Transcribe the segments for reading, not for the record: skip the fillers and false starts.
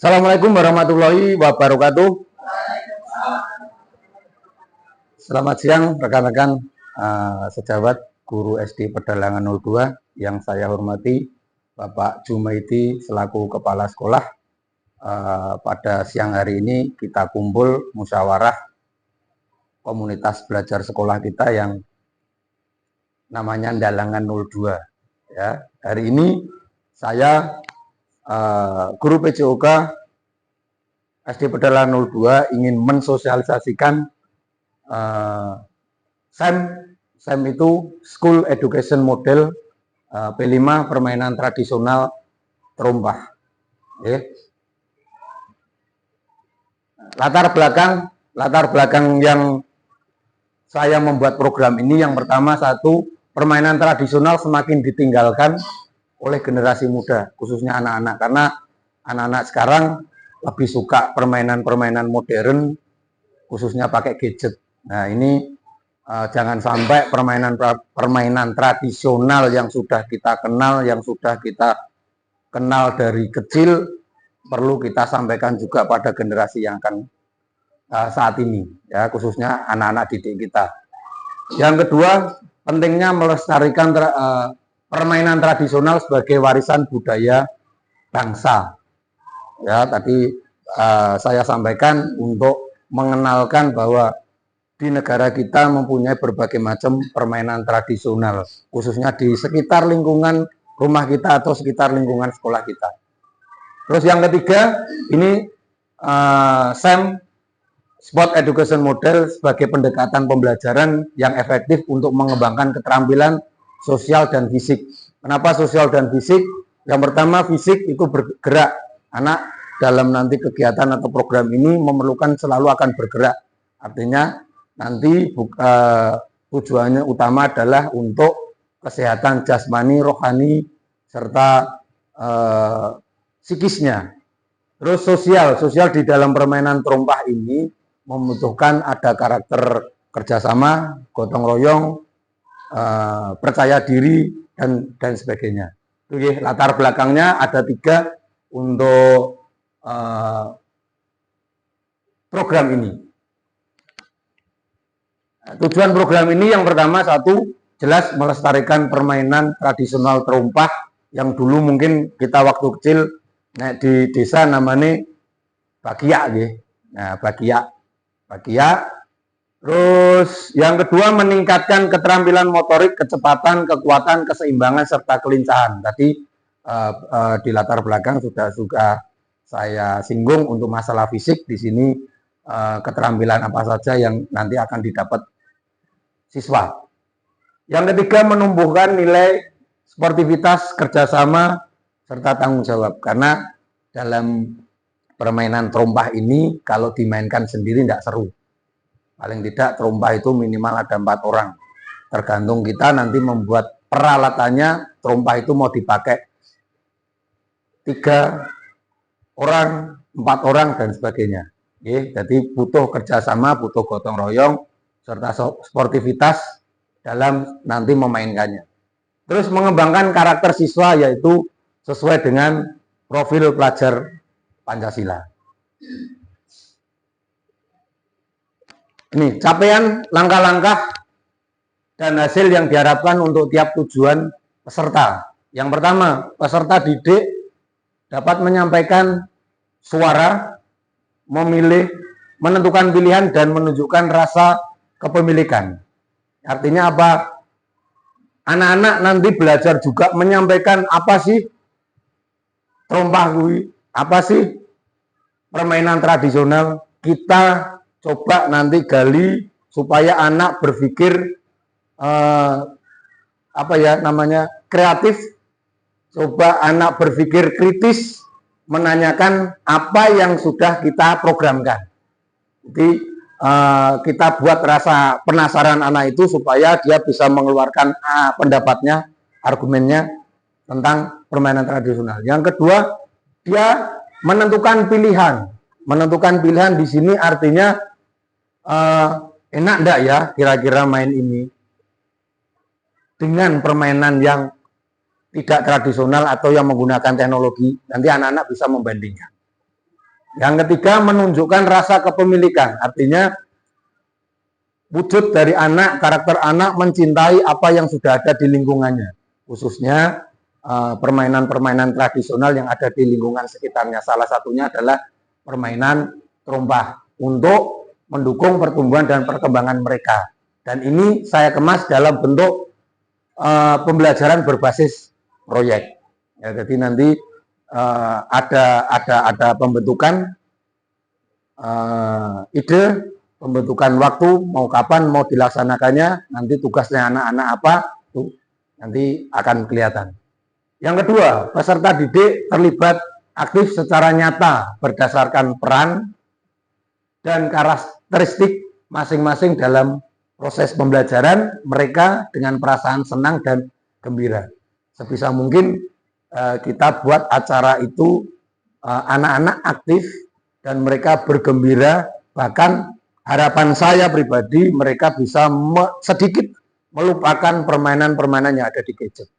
Assalamualaikum warahmatullahi wabarakatuh. Selamat siang rekan-rekan sejawat guru SD Pedalangan 02 yang saya hormati, Bapak Jumaidi selaku Kepala Sekolah. Pada siang hari ini kita kumpul musyawarah komunitas belajar sekolah kita yang namanya Dalangan 02. Ya, hari ini saya guru PJOK SD Pedalangan 02 ingin mensosialisasikan SEM itu School Education Model P5 permainan tradisional terompah. Latar belakang yang saya membuat program ini, yang pertama, satu, permainan tradisional semakin ditinggalkan oleh generasi muda, khususnya anak-anak, karena anak-anak sekarang lebih suka permainan-permainan modern, khususnya pakai gadget. Nah, ini jangan sampai permainan tradisional yang sudah kita kenal dari kecil perlu kita sampaikan juga pada generasi yang akan saat ini, ya, khususnya anak-anak didik kita. Yang kedua, pentingnya melestarikan permainan tradisional sebagai warisan budaya bangsa. Ya, tadi saya sampaikan untuk mengenalkan bahwa di negara kita mempunyai berbagai macam permainan tradisional, khususnya di sekitar lingkungan rumah kita atau sekitar lingkungan sekolah kita. Terus yang ketiga, ini SEM Sport Education Model sebagai pendekatan pembelajaran yang efektif untuk mengembangkan keterampilan sosial dan fisik. Kenapa sosial dan fisik? Yang pertama, fisik itu bergerak. Anak dalam nanti kegiatan atau program ini memerlukan selalu akan bergerak. Artinya nanti tujuannya utama adalah untuk kesehatan jasmani, rohani, serta psikisnya. Terus sosial di dalam permainan terompah ini membutuhkan ada karakter kerjasama, gotong royong, percaya diri, dan sebagainya. Oke, latar belakangnya ada 3 untuk program ini. Tujuan program ini yang pertama, satu, jelas melestarikan permainan tradisional terompah yang dulu mungkin kita waktu kecil di desa namanya bakia, gitu. Nah, bakia. Terus yang kedua, meningkatkan keterampilan motorik, kecepatan, kekuatan, keseimbangan, serta kelincahan. Tadi di latar belakang sudah saya singgung untuk masalah fisik. Di sini keterampilan apa saja yang nanti akan didapat siswa. Yang ketiga, menumbuhkan nilai sportivitas, kerjasama, serta tanggung jawab. Karena dalam permainan terompah ini kalau dimainkan sendiri tidak seru. Paling tidak terompah itu minimal ada 4 orang. Tergantung kita nanti membuat peralatannya, terompah itu mau dipakai 3 orang, 4 orang, dan sebagainya. Jadi butuh kerjasama, butuh gotong royong, serta sportivitas dalam nanti memainkannya. Terus mengembangkan karakter siswa, yaitu sesuai dengan profil pelajar Pancasila. Ini capaian, langkah-langkah, dan hasil yang diharapkan untuk tiap tujuan peserta. Yang pertama, peserta didik dapat menyampaikan suara, memilih, menentukan pilihan, dan menunjukkan rasa kepemilikan. Artinya apa? Anak-anak nanti belajar juga menyampaikan apa sih terompah gue, apa sih permainan tradisional. Kita coba nanti gali supaya anak berpikir kreatif. Coba anak berpikir kritis, menanyakan apa yang sudah kita programkan. Jadi kita buat rasa penasaran anak itu supaya dia bisa mengeluarkan pendapatnya, argumennya tentang permainan tradisional. Yang kedua, dia menentukan pilihan. Menentukan pilihan di sini artinya enak enggak ya kira-kira main ini dengan permainan yang tidak tradisional atau yang menggunakan teknologi. Nanti anak-anak bisa membandingkan. Yang ketiga, menunjukkan rasa kepemilikan. Artinya wujud dari anak, karakter anak mencintai apa yang sudah ada di lingkungannya. Khususnya permainan-permainan tradisional yang ada di lingkungan sekitarnya. Salah satunya adalah permainan terompah untuk mendukung pertumbuhan dan perkembangan mereka. Dan ini saya kemas dalam bentuk pembelajaran berbasis proyek. Ya, jadi nanti ada pembentukan ide, pembentukan waktu, mau kapan mau dilaksanakannya, nanti tugasnya anak-anak apa, tuh nanti akan kelihatan. Yang kedua, peserta didik terlibat aktif secara nyata berdasarkan peran dan karakteristik masing-masing dalam proses pembelajaran mereka dengan perasaan senang dan gembira. Sebisa mungkin kita buat acara itu anak-anak aktif dan mereka bergembira, bahkan harapan saya pribadi mereka bisa sedikit melupakan permainan-permainan yang ada di gadget.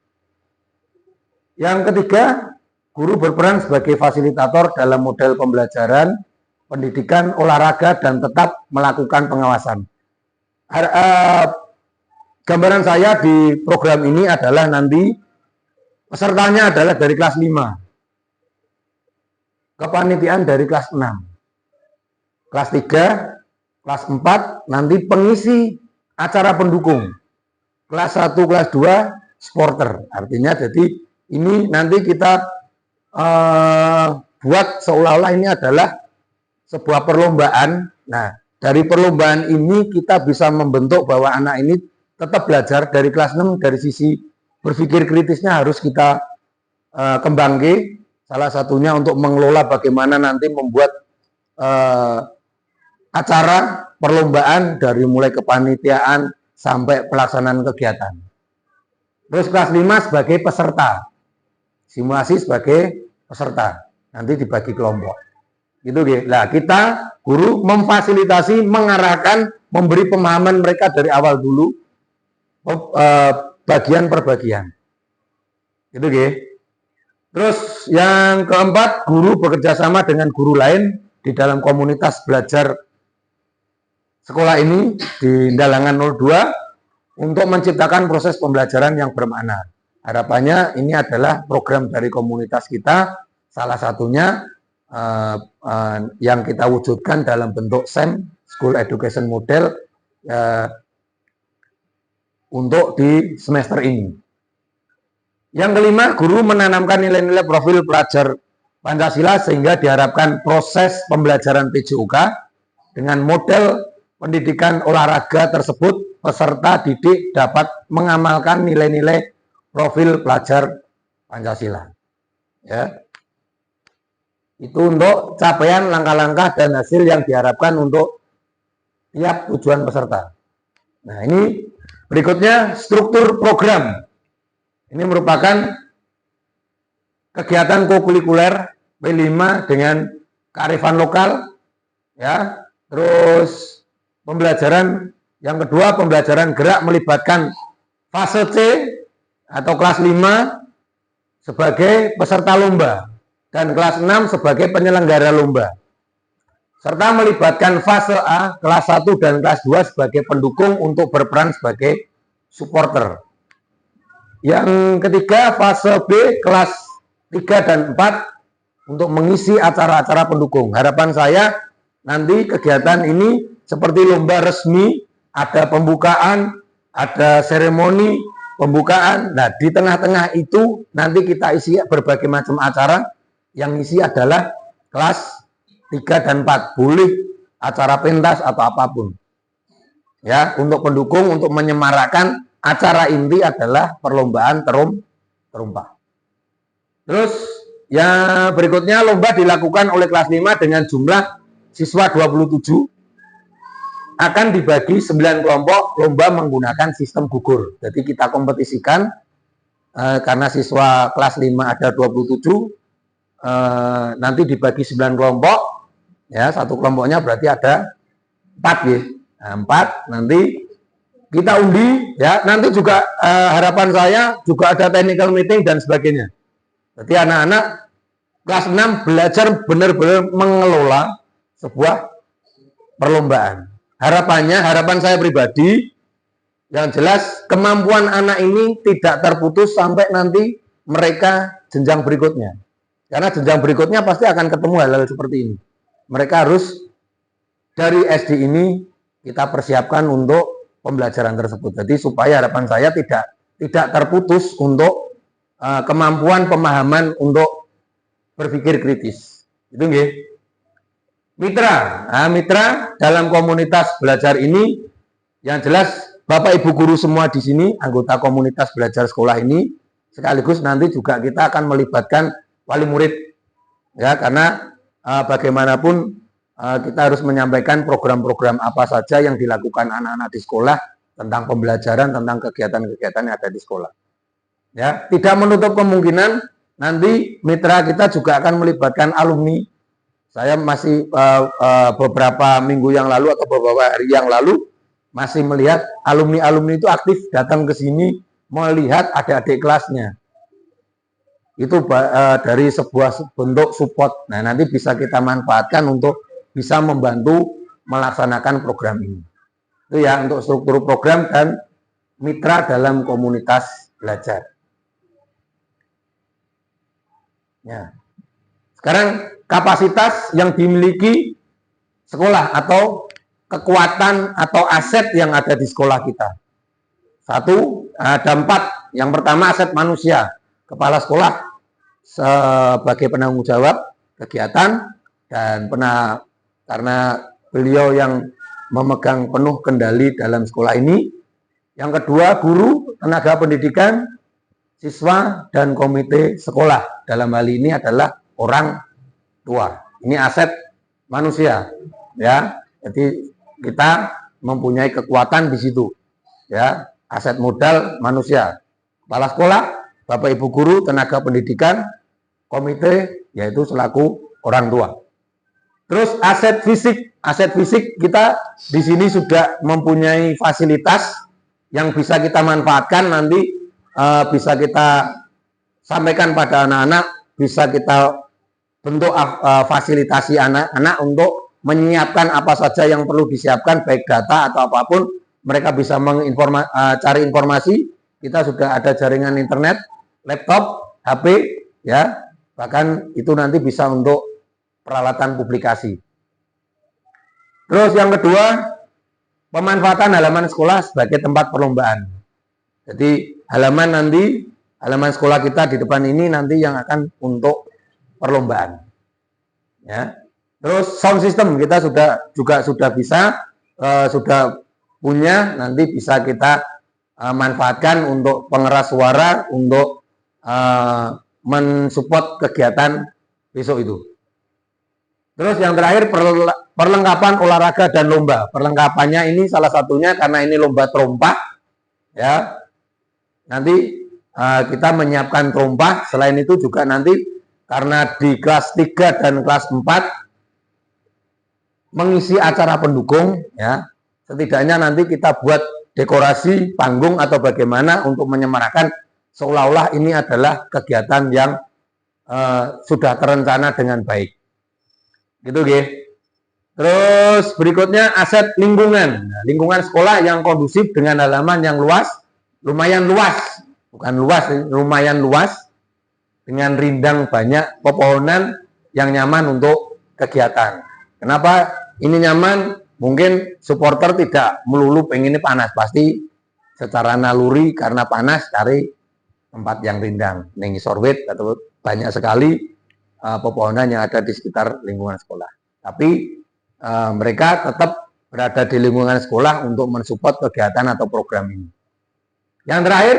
Yang ketiga, guru berperan sebagai fasilitator dalam model pembelajaran, pendidikan, olahraga, dan tetap melakukan pengawasan. Gambaran saya di program ini adalah nanti pesertanya adalah dari kelas 5, kepanitiaan dari kelas 6, kelas 3, kelas 4, nanti pengisi acara pendukung, kelas 1, kelas 2, supporter. Artinya jadi ini nanti kita buat seolah-olah ini adalah sebuah perlombaan. Nah, dari perlombaan ini kita bisa membentuk bahwa anak ini tetap belajar dari kelas 6, dari sisi berpikir kritisnya harus kita kembangkan. Salah satunya untuk mengelola bagaimana nanti membuat acara perlombaan dari mulai kepanitiaan sampai pelaksanaan kegiatan. Terus kelas 5 sebagai peserta, simulasi sebagai peserta, nanti dibagi kelompok. Gitu, nah kita guru memfasilitasi, mengarahkan, memberi pemahaman mereka dari awal dulu, bagian per bagian. Gitu, Terus yang keempat, guru bekerja sama dengan guru lain di dalam komunitas belajar sekolah ini di Dalangan 02 untuk menciptakan proses pembelajaran yang bermakna. Harapannya ini adalah program dari komunitas kita, salah satunya yang kita wujudkan dalam bentuk SEM, School Education Model, untuk di semester ini. Yang kelima, guru menanamkan nilai-nilai profil pelajar Pancasila sehingga diharapkan proses pembelajaran PJOK dengan model pendidikan olahraga tersebut peserta didik dapat mengamalkan nilai-nilai profil pelajar Pancasila. Ya. Itu untuk capaian langkah-langkah dan hasil yang diharapkan untuk tiap tujuan peserta. Nah, ini berikutnya struktur program. Ini merupakan kegiatan kokurikuler P5 dengan kearifan lokal, ya. Terus pembelajaran yang kedua, pembelajaran gerak melibatkan fase C atau kelas 5 sebagai peserta lomba dan kelas 6 sebagai penyelenggara lomba, serta melibatkan fase A, kelas 1 dan kelas 2 sebagai pendukung untuk berperan sebagai supporter. Yang ketiga, fase B, kelas 3 dan 4 untuk mengisi acara-acara pendukung. Harapan saya nanti kegiatan ini seperti lomba resmi, ada pembukaan, ada seremoni pembukaan. Nah, di tengah-tengah itu nanti kita isi berbagai macam acara. Yang isi adalah kelas 3 dan 4. Boleh acara pentas atau apapun. Ya, untuk pendukung, untuk menyemarakkan acara inti adalah perlombaan terompah. Terus yang berikutnya, lomba dilakukan oleh kelas 5 dengan jumlah siswa 27. Akan dibagi 9 kelompok, lomba menggunakan sistem gugur. Jadi kita kompetisikan karena siswa kelas 5 ada 27, nanti dibagi 9 kelompok, ya, satu kelompoknya berarti ada 4, ya. Nah, 4 nanti kita undi, ya. Nanti juga harapan saya juga ada technical meeting dan sebagainya. Jadi anak-anak Kelas 6 belajar benar-benar mengelola sebuah perlombaan. Harapan saya pribadi, yang jelas kemampuan anak ini tidak terputus sampai nanti mereka jenjang berikutnya. Karena jenjang berikutnya pasti akan ketemu hal-hal seperti ini. Mereka harus dari SD ini kita persiapkan untuk pembelajaran tersebut. Jadi supaya harapan saya tidak terputus untuk kemampuan pemahaman untuk berpikir kritis. Itu nggih. Mitra. Nah, mitra dalam komunitas belajar ini yang jelas Bapak Ibu guru semua di sini anggota komunitas belajar sekolah ini, sekaligus nanti juga kita akan melibatkan wali murid. Ya, karena bagaimanapun kita harus menyampaikan program-program apa saja yang dilakukan anak-anak di sekolah tentang pembelajaran, tentang kegiatan-kegiatan yang ada di sekolah. Ya, tidak menutup kemungkinan nanti mitra kita juga akan melibatkan alumni. Saya masih beberapa minggu yang lalu atau beberapa hari yang lalu masih melihat alumni-alumni itu aktif datang ke sini melihat adik-adik kelasnya. Itu dari sebuah bentuk support. Nah, nanti bisa kita manfaatkan untuk bisa membantu melaksanakan program ini. Itu ya untuk struktur program dan mitra dalam komunitas belajar. Ya. Sekarang kapasitas yang dimiliki sekolah atau kekuatan atau aset yang ada di sekolah kita. Satu, ada 4. Yang pertama aset manusia. Kepala sekolah sebagai penanggung jawab kegiatan dan karena beliau yang memegang penuh kendali dalam sekolah ini. Yang kedua, guru, tenaga pendidikan, siswa, dan komite sekolah. Dalam hal ini adalah orang tua. Ini aset manusia, ya. Jadi kita mempunyai kekuatan di situ, ya. Aset modal manusia. Kepala sekolah, Bapak Ibu guru, tenaga pendidikan, komite, yaitu selaku orang tua. Terus aset fisik kita di sini sudah mempunyai fasilitas yang bisa kita manfaatkan nanti, bisa kita sampaikan pada anak-anak, bisa kita bentuk fasilitasi anak-anak untuk menyiapkan apa saja yang perlu disiapkan, baik data atau apapun, mereka bisa cari informasi. Kita sudah ada jaringan internet, laptop, HP, ya, bahkan itu nanti bisa untuk peralatan publikasi. Terus yang kedua, pemanfaatan halaman sekolah sebagai tempat perlombaan. Jadi halaman sekolah kita di depan ini nanti yang akan untuk perlombaan. Ya. Terus sound system kita sudah bisa, sudah punya, nanti bisa kita manfaatkan untuk pengeras suara, untuk mensupport kegiatan besok itu. Terus yang terakhir perlengkapan olahraga dan lomba. Perlengkapannya ini salah satunya karena ini lomba trompa, ya. Nanti kita menyiapkan trompa. Selain itu juga nanti karena di kelas 3 dan kelas 4 mengisi acara pendukung, ya. Setidaknya nanti kita buat dekorasi panggung atau bagaimana untuk menyemarakan seolah-olah ini adalah kegiatan yang sudah terencana dengan baik. Gitu, nggih. Terus berikutnya aset lingkungan. Nah, lingkungan sekolah yang kondusif dengan halaman yang luas, lumayan luas, bukan luas, lumayan luas, dengan rindang banyak, pepohonan yang nyaman untuk kegiatan. Kenapa ini nyaman? Mungkin supporter tidak melulu pengennya panas, pasti secara naluri karena panas cari tempat yang rindang, nengi sorwet atau banyak sekali pepohonan yang ada di sekitar lingkungan sekolah. Tapi mereka tetap berada di lingkungan sekolah untuk mensupport kegiatan atau program ini. Yang terakhir,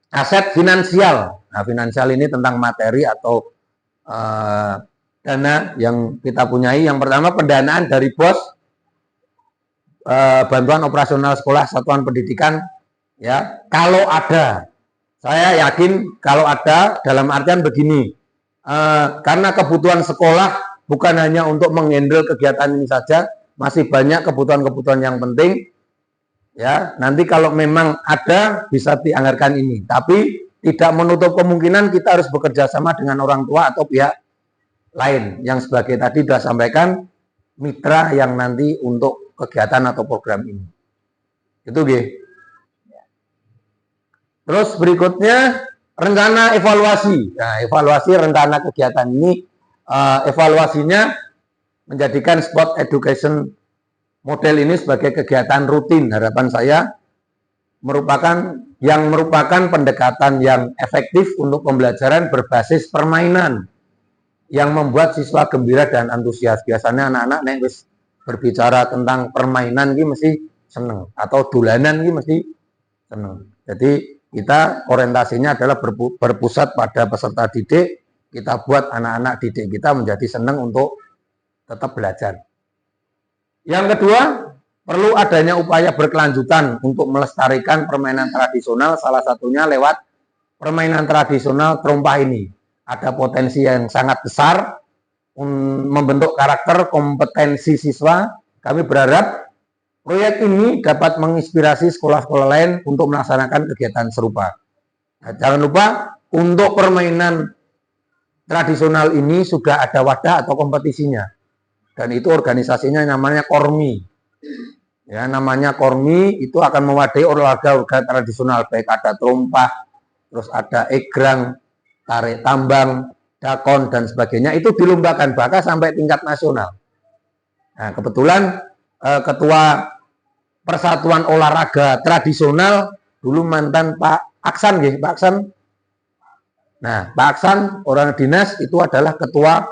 aset finansial. Nah, finansial ini tentang materi atau dana yang kita punyai. Yang pertama, pendanaan dari BOS, bantuan operasional sekolah satuan pendidikan, ya. Kalau ada, saya yakin kalau ada, dalam artian begini, karena kebutuhan sekolah bukan hanya untuk menghandle kegiatan ini saja, masih banyak kebutuhan-kebutuhan yang penting, ya. Nanti kalau memang ada bisa dianggarkan ini, tapi tidak menutup kemungkinan kita harus bekerja sama dengan orang tua atau pihak lain yang sebagai tadi sudah sampaikan mitra yang nanti untuk kegiatan atau program ini. Itu G. Terus berikutnya rencana evaluasi. Nah, evaluasi rencana kegiatan ini evaluasinya menjadikan sport education model ini sebagai kegiatan rutin. Harapan saya merupakan pendekatan yang efektif untuk pembelajaran berbasis permainan yang membuat siswa gembira dan antusias. Biasanya anak-anak nek wis berbicara tentang permainan ini mesti seneng atau dolanan ini mesti seneng. Jadi kita orientasinya adalah berpusat pada peserta didik. Kita buat anak-anak didik kita menjadi seneng untuk tetap belajar. Yang kedua, perlu adanya upaya berkelanjutan untuk melestarikan permainan tradisional, salah satunya lewat permainan tradisional terompah ini. Ada potensi yang sangat besar membentuk karakter kompetensi siswa. Kami berharap proyek ini dapat menginspirasi sekolah-sekolah lain untuk melaksanakan kegiatan serupa. Nah, jangan lupa untuk permainan tradisional ini sudah ada wadah atau kompetisinya. Dan itu organisasinya namanya Kormi. Ya, namanya Kormi itu akan mewadahi olahraga tradisional, baik ada terompah, terus ada egrang, tarik tambang, dakon, dan sebagainya. Itu dilombakan bahkan sampai tingkat nasional. Nah, kebetulan Ketua Persatuan Olahraga Tradisional dulu mantan Pak Aksan, Pak Aksan. Nah, Pak Aksan orang dinas itu adalah Ketua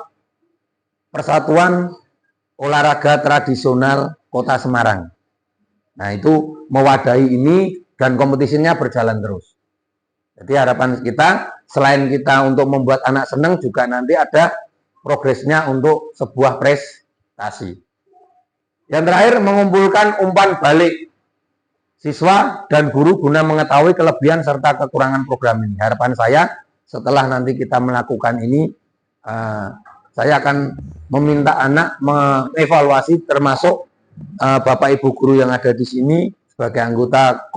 Persatuan Olahraga Tradisional Kota Semarang. Nah, itu mewadahi ini dan kompetisinya berjalan terus. Jadi harapan kita selain kita untuk membuat anak senang juga nanti ada progresnya untuk sebuah prestasi. Yang terakhir, mengumpulkan umpan balik siswa dan guru guna mengetahui kelebihan serta kekurangan program ini. Harapan saya setelah nanti kita melakukan ini, saya akan meminta anak mengevaluasi termasuk Bapak Ibu guru yang ada di sini sebagai anggota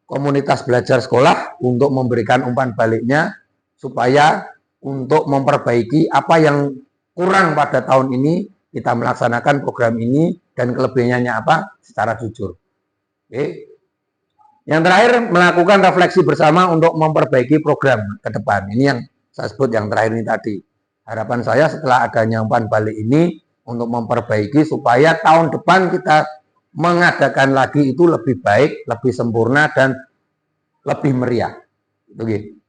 komunitas belajar sekolah untuk memberikan umpan baliknya supaya untuk memperbaiki apa yang kurang pada tahun ini kita melaksanakan program ini dan kelebihannya apa secara jujur. Oke. Yang terakhir, melakukan refleksi bersama untuk memperbaiki program ke depan. Ini yang saya sebut yang terakhir ini tadi. Harapan saya setelah adanya umpan balik ini untuk memperbaiki supaya tahun depan kita mengadakan lagi itu lebih baik, lebih sempurna, dan lebih meriah. Itu gitu.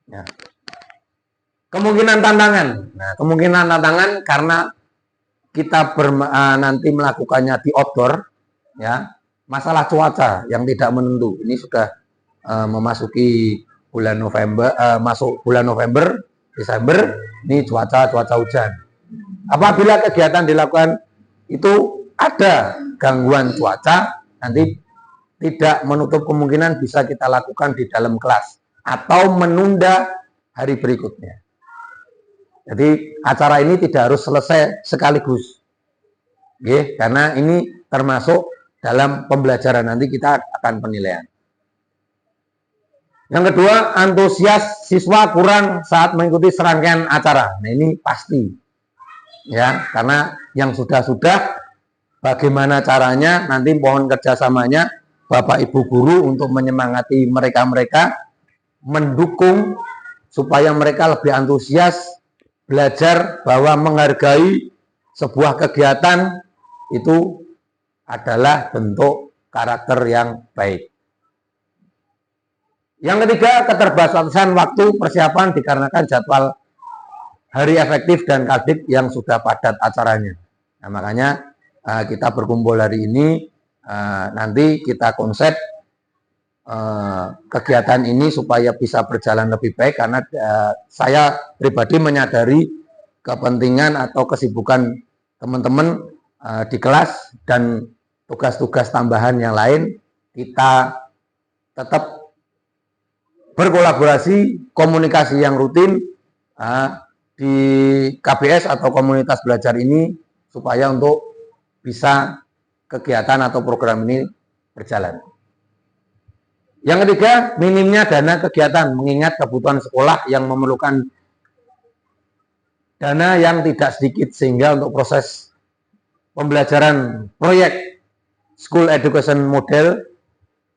Ya. Kemungkinan tantangan. Nah, kemungkinan tantangan karena kita nanti melakukannya di outdoor, ya, masalah cuaca yang tidak menentu. Ini sudah memasuki bulan November, masuk bulan November, Desember, ini cuaca hujan. Apabila kegiatan dilakukan itu ada gangguan cuaca, nanti tidak menutup kemungkinan bisa kita lakukan di dalam kelas atau menunda hari berikutnya. Jadi acara ini tidak harus selesai sekaligus, oke, karena ini termasuk dalam pembelajaran, nanti kita akan penilaian. Yang kedua, antusias siswa kurang saat mengikuti serangkaian acara. Nah, ini pasti, ya, karena yang sudah-sudah bagaimana caranya nanti mohon kerjasamanya Bapak Ibu guru untuk menyemangati mereka-mereka, mendukung supaya mereka lebih antusias belajar bahwa menghargai sebuah kegiatan itu adalah bentuk karakter yang baik. Yang ketiga, keterbatasan waktu persiapan dikarenakan jadwal hari efektif dan kadif yang sudah padat acaranya. Nah, makanya kita berkumpul hari ini, nanti kita konsep kegiatan ini supaya bisa berjalan lebih baik, karena saya pribadi menyadari kepentingan atau kesibukan teman-teman di kelas dan tugas-tugas tambahan yang lain. Kita tetap berkolaborasi, komunikasi yang rutin di KBS atau komunitas belajar ini supaya untuk bisa kegiatan atau program ini berjalan. Yang ketiga, minimnya dana kegiatan, mengingat kebutuhan sekolah yang memerlukan dana yang tidak sedikit, sehingga untuk proses pembelajaran proyek school education model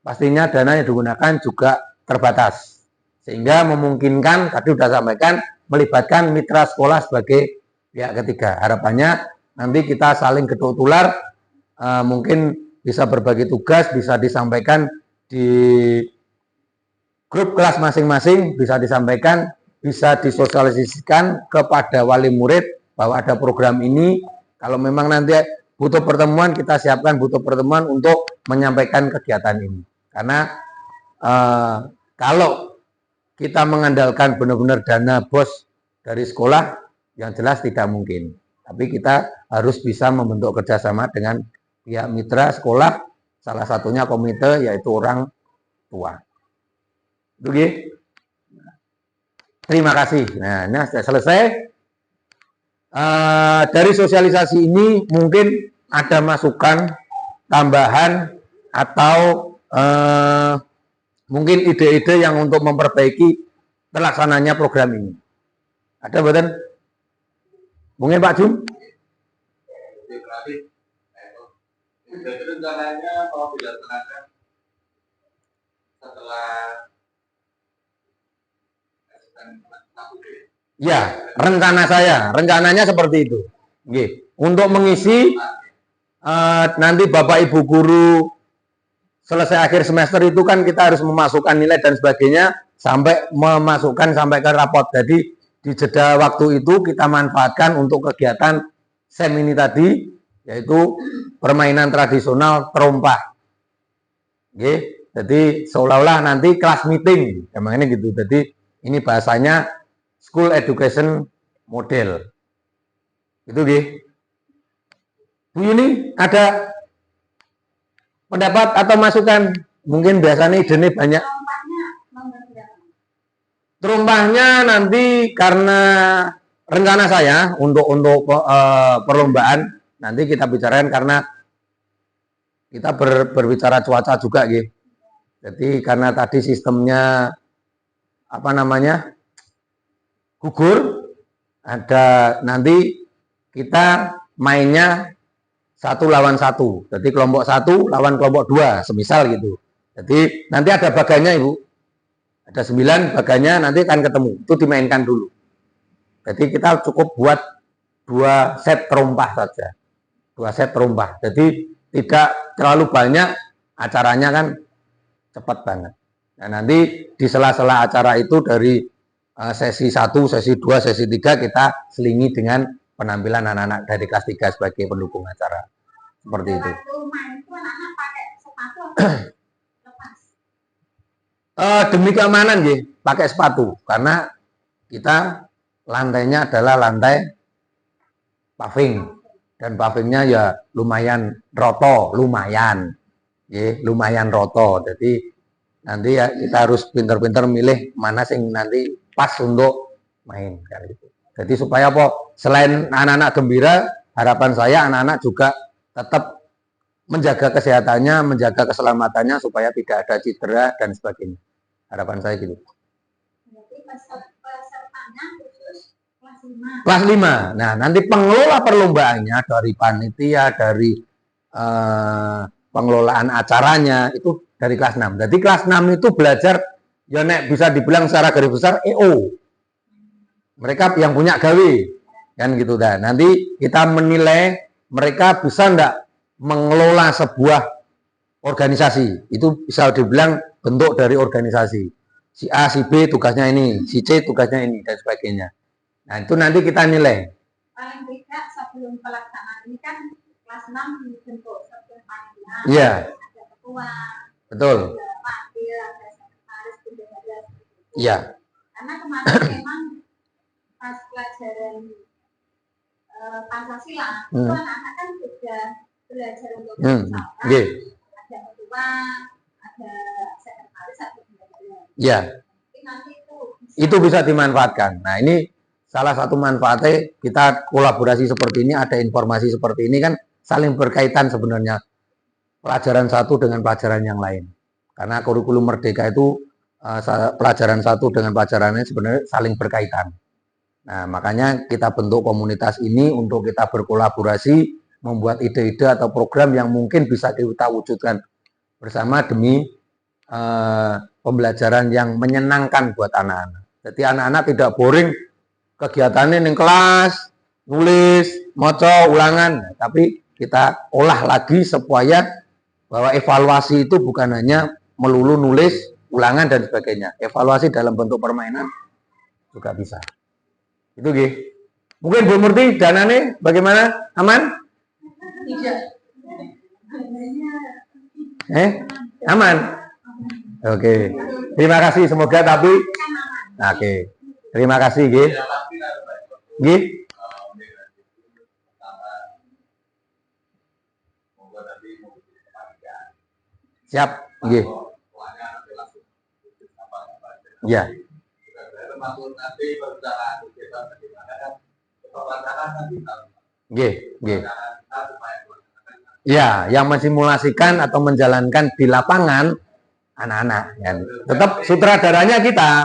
pastinya dana yang digunakan juga terbatas, sehingga memungkinkan, tadi sudah sampaikan, melibatkan mitra sekolah sebagai pihak ketiga. Harapannya nanti kita saling gedung tular, mungkin bisa berbagi tugas, bisa disampaikan di grup kelas masing-masing, bisa disampaikan, bisa disosialisasikan kepada wali murid bahwa ada program ini. Kalau memang nanti butuh pertemuan, kita siapkan butuh pertemuan untuk menyampaikan kegiatan ini. Karena kalau kita mengandalkan benar-benar dana bos dari sekolah, yang jelas tidak mungkin. Tapi kita harus bisa membentuk kerjasama dengan pihak mitra sekolah, salah satunya komite, yaitu orang tua. Oke. Terima kasih. Nah, ini sudah selesai. Dari sosialisasi ini mungkin ada masukan tambahan atau mungkin ide-ide yang untuk memperbaiki terlaksananya program ini. Ada badan? Mungkin Pak Jum? Jadi rencananya kalau dilaksanakan setelah ya, rencananya seperti itu. Oke. Untuk mengisi nanti Bapak Ibu guru selesai akhir semester itu kan kita harus memasukkan nilai dan sebagainya sampai sampai ke rapot. Jadi di jeda waktu itu kita manfaatkan untuk kegiatan SEM ini tadi, yaitu permainan tradisional terompah. Oke. Jadi seolah-olah nanti kelas meeting, emangnya gitu. Jadi ini bahasanya school education model. Itu G. Bu Yuni, ada pendapat atau masukan? Mungkin biasanya ide banyak. Terompahnya nanti karena rencana saya untuk perlombaan nanti kita bicarakan, karena kita berbicara cuaca juga, gitu. Jadi karena tadi sistemnya gugur, ada nanti kita mainnya 1 lawan 1. Jadi kelompok 1 lawan kelompok 2, semisal gitu. Jadi nanti ada baganya, Ibu. Ada 9 baganya, nanti akan ketemu. Itu dimainkan dulu. Jadi kita cukup buat 2 set terompah saja. 2 set terompah. Jadi tidak terlalu banyak, acaranya kan cepat banget. Nah, nanti di sela-sela acara itu dari sesi 1, sesi 2, sesi 3 kita selingi dengan penampilan anak-anak dari kelas 3 sebagai pendukung acara. Seperti itu. Demi keamanan ya, pakai sepatu, karena kita lantainya adalah lantai paving, dan pavingnya ya lumayan roto, lumayan roto. Jadi nanti ya kita harus pintar-pintar milih mana sing nanti pas untuk main kayak gitu. Jadi supaya apa? Selain anak-anak gembira, harapan saya anak-anak juga tetap menjaga kesehatannya, menjaga keselamatannya supaya tidak ada cedera dan sebagainya. Harapan saya gitu. Pesertanya khusus kelas 5. Nah, nanti pengelola perlombaannya dari panitia, dari pengelolaan acaranya itu dari kelas 6. Jadi kelas 6 itu belajar ya nek bisa dibilang secara garis besar EO. Mereka yang punya gawe kan gitu dah. Nanti kita menilai mereka bisa enggak mengelola sebuah organisasi. Itu bisa dibilang bentuk dari organisasi. Si A, si B tugasnya ini, si C tugasnya ini, dan sebagainya. Nah, itu nanti kita nilai. Paling tidak sebelum pelaksanaan ini kan kelas 6 dibentuk sebuah panitia. Iya. Ada ketua. Betul. Ada wakil, ada sekretaris, bendahara. Iya. Karena kemarin memang pas pelajaran Pancasila, itu anak-anak kan sudah belajar untuk berbicara. Ada ketua, ada sekretaris, ada bendahara. Iya. Nanti itu bisa dimanfaatkan. Nah, ini salah satu manfaatnya kita kolaborasi seperti ini, ada informasi seperti ini kan saling berkaitan sebenarnya pelajaran satu dengan pelajaran yang lain. Karena kurikulum merdeka itu pelajaran satu dengan pelajaran lain sebenarnya saling berkaitan. Nah, makanya kita bentuk komunitas ini untuk kita berkolaborasi, membuat ide-ide atau program yang mungkin bisa kita wujudkan bersama demi pembelajaran yang menyenangkan buat anak-anak. Jadi anak-anak tidak boring kegiatannya di kelas, nulis, moco, ulangan, tapi kita olah lagi supaya bahwa evaluasi itu bukan hanya melulu nulis, ulangan dan sebagainya. Evaluasi dalam bentuk permainan juga bisa. Itu G. Mungkin Bu Murti danane bagaimana? Aman? Tidak. Aman. Oke. Terima kasih semoga tapi oke. Terima kasih G. G. Siap, G. Ya. G. G. Ya, yang mensimulasikan atau menjalankan di lapangan anak-anak kan. Tetap sutradaranya kita.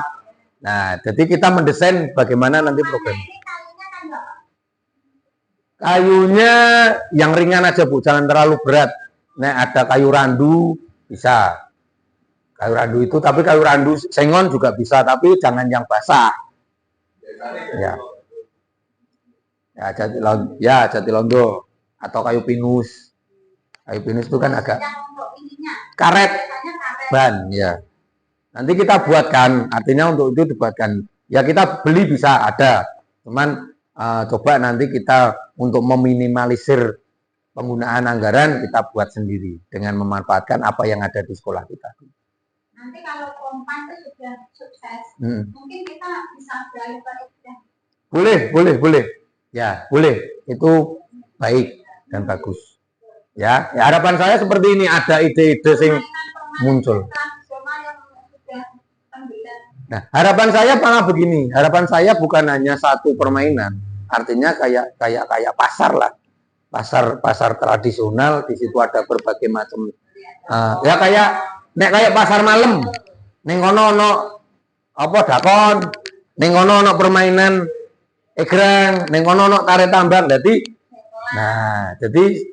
Nah, jadi kita mendesain bagaimana nanti program. Kayunya yang ringan aja Bu, jangan terlalu berat. Nah, ada kayu randu bisa. Kayu randu itu, tapi kayu randu sengon juga bisa, tapi jangan yang basah. Ya. Ya, jati londo atau kayu pinus. Kayu pinus itu kan agak karet ban ya. Nanti kita buatkan, artinya untuk itu dibuatkan. Ya kita beli bisa ada, cuman coba nanti kita untuk meminimalisir penggunaan anggaran kita buat sendiri dengan memanfaatkan apa yang ada di sekolah kita. Nanti kalau pompa itu sudah sukses, mungkin kita bisa beralih ke boleh. Ya, boleh. Itu baik dan bagus. Ya, harapan saya seperti ini, ada ide-ide sing muncul. Nah, harapan saya malah begini. Harapan saya bukan hanya satu permainan. Artinya kayak pasar lah. Pasar tradisional, di situ ada berbagai macam ya kayak pasar malam. Ning kono ono apa dakon, ning kono ono permainan egrang, ning kono ono tarik tambang. Jadi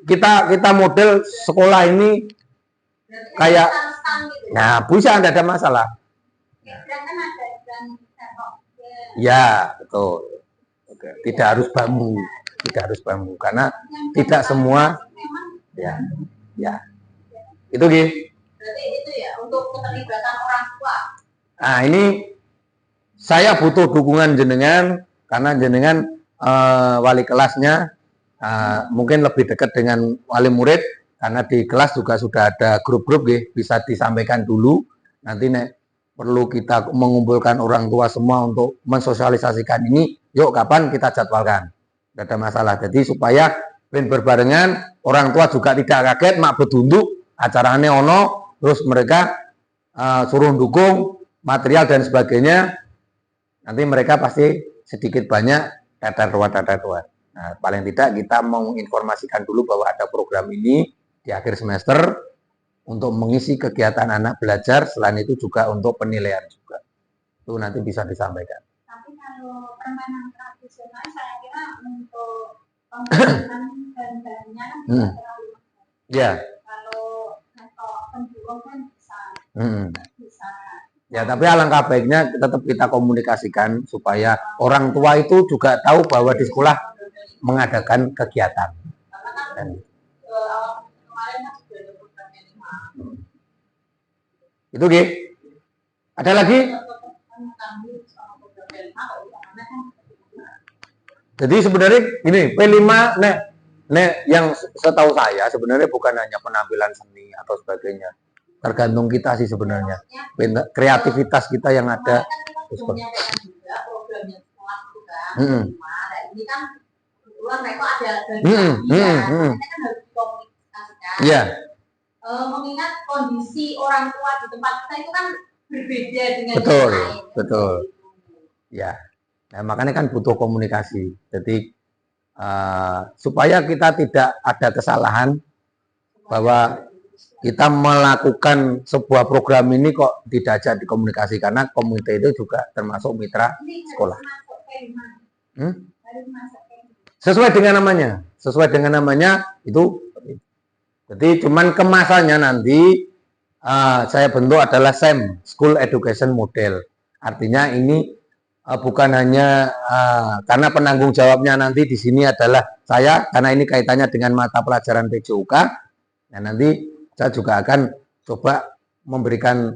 kita model sekolah ini kayak bisa tidak ada masalah. Ya, betul. Oke. Tidak harus bambu karena tidak semua ya. Itu Gi. Berarti itu ya untuk keterlibatan orang tua. Nah, ini saya butuh dukungan jenengan karena jenengan wali kelasnya mungkin lebih dekat dengan wali murid karena di kelas juga sudah ada grup-grup bisa disampaikan dulu nanti perlu kita mengumpulkan orang tua semua untuk mensosialisasikan ini yuk kapan kita jadwalkan tidak ada masalah jadi supaya berbarengan orang tua juga tidak kaget mak betunduk acaranya ono terus mereka suruh dukung material dan sebagainya nanti mereka pasti sedikit banyak teter tua. Nah, paling tidak kita menginformasikan dulu bahwa ada program ini di akhir semester untuk mengisi kegiatan anak belajar, selain itu juga untuk penilaian juga. Itu nanti bisa disampaikan. Tapi kalau permainan tradisional saya kira untuk penggunaan bahan-bahannya kan tidak terlalu ya. Kalau pendukung kan bisa. Ya, tapi alangkah baiknya tetap kita komunikasikan supaya orang tua itu juga tahu bahwa di sekolah mengadakan kegiatan. Itu G. Ada lagi? Jadi sebenarnya ini P5 yang setahu saya sebenarnya bukan hanya penampilan seni atau sebagainya. Tergantung kita sih sebenarnya. Kreativitas kita yang ada. Ini kan mereka ada kan harus dikomunikasikan. Iya. Mengingat kondisi orang tua di tempat kita itu kan berbeda dengan betul. Ya. Nah, makanya kan butuh komunikasi. Jadi supaya kita tidak ada kesalahan bahwa kita melakukan sebuah program ini kok tidak ajak dikomunikasi, karena komite itu juga termasuk mitra Ini sekolah. harus masuk tema. Hmm? Harus masuk tema. Sesuai dengan namanya itu. Jadi cuman kemasannya nanti saya bentuk adalah SEM, School Education Model. Artinya ini bukan hanya karena penanggung jawabnya nanti di sini adalah saya, karena ini kaitannya dengan mata pelajaran PJOK. Nah, nanti saya juga akan coba memberikan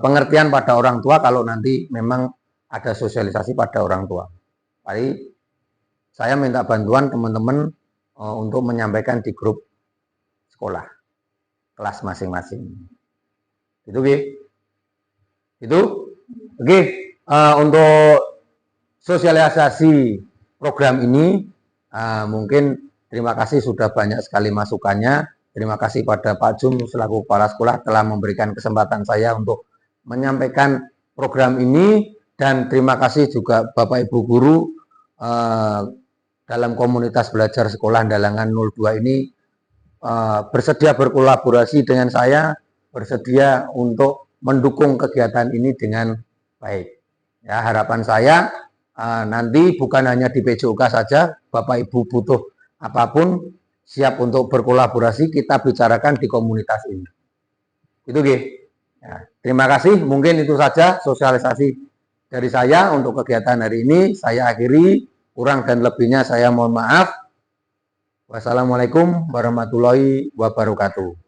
pengertian pada orang tua kalau nanti memang ada sosialisasi pada orang tua. Jadi saya minta bantuan teman-teman untuk menyampaikan di grup sekolah, kelas masing-masing. Itu Oke. Untuk sosialisasi program ini mungkin terima kasih sudah banyak sekali masukannya. Terima kasih pada Pak Jum selaku kepala sekolah telah memberikan kesempatan saya untuk menyampaikan program ini, dan terima kasih juga Bapak Ibu guru dalam komunitas belajar sekolah Dalangan 02 ini bersedia berkolaborasi dengan saya, bersedia untuk mendukung kegiatan ini dengan baik. Ya, harapan saya nanti bukan hanya di PJOK saja, Bapak Ibu butuh apapun siap untuk berkolaborasi, kita bicarakan di komunitas ini. Itu ya, terima kasih, mungkin itu saja sosialisasi dari saya untuk kegiatan hari ini. Saya akhiri, kurang dan lebihnya saya mohon maaf. Wassalamualaikum warahmatullahi wabarakatuh.